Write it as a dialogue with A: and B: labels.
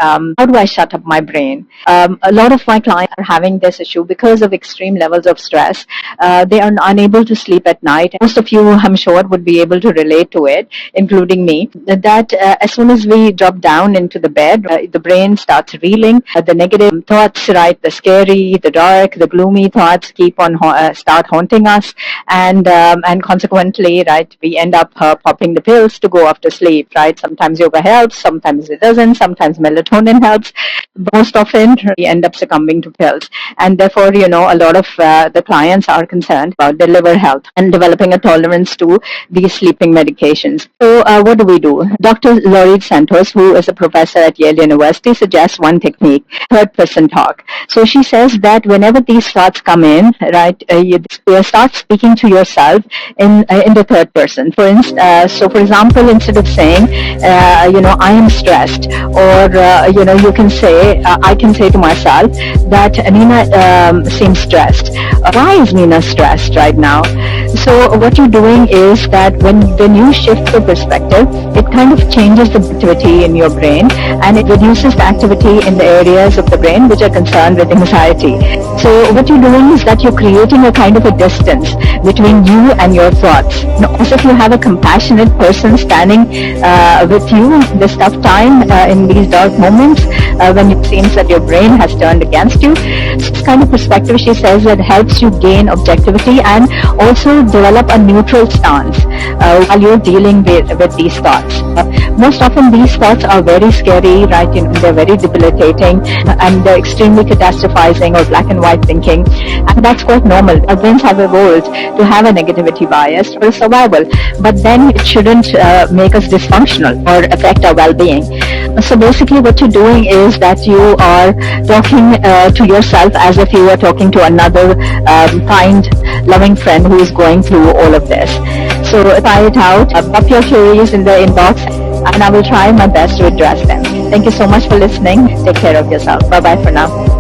A: how do I shut up my brain? A lot of my clients are having this issue because of extreme levels of stress. They are unable to sleep at night. Most of you, I'm sure, would be able to relate to it, including me, that as soon as we drop down into the bed, the brain starts reeling. The negative thoughts, right, the scary, the dark, the gloomy thoughts keep on start haunting us, and consequently, right, we end up popping the pills to go off to sleep, right? Sometimes yoga helps, sometimes it doesn't, sometimes melatonin helps. Most often, we end up succumbing to pills, and therefore, a lot of the clients are concerned about their liver health and developing a tolerance to these sleeping medications. So, what do? Dr. Laurie Santos, who is a professor at Yale University, suggests one technique: third person talk. So she says that whenever these thoughts come in, right, you start speaking to yourself in the third person. For example, instead of saying, I am stressed, or you can say, I can say to myself that Nina seems stressed. Why is Nina stressed right now? So what you're doing is that when you shift the perspective, it kind of changes the activity in your brain, and it reduces the activity in the areas of the brain which are concerned with anxiety. So what you're doing is that you're creating a kind of a distance between you and your thoughts. As if you have a compassionate person standing with you in this tough time, in these dark moments, when it seems that your brain has turned against you. This kind of perspective, she says, that helps you gain objectivity and also develop a neutral stance while you're dealing with these thoughts. Most often these thoughts are very scary, right? They're very debilitating, and they're extremely catastrophizing or black and white thinking, and that's quite normal. Our brains have evolved to have a negativity bias for survival, but then it shouldn't make us dysfunctional or affect our well-being. So basically what you're doing is that you are talking to yourself as if you were talking to another kind, loving friend who is going through all of this. So try it out, pop your queries in the inbox, and I will try my best to address them. Thank you so much for listening. Take care of yourself. Bye-bye for now.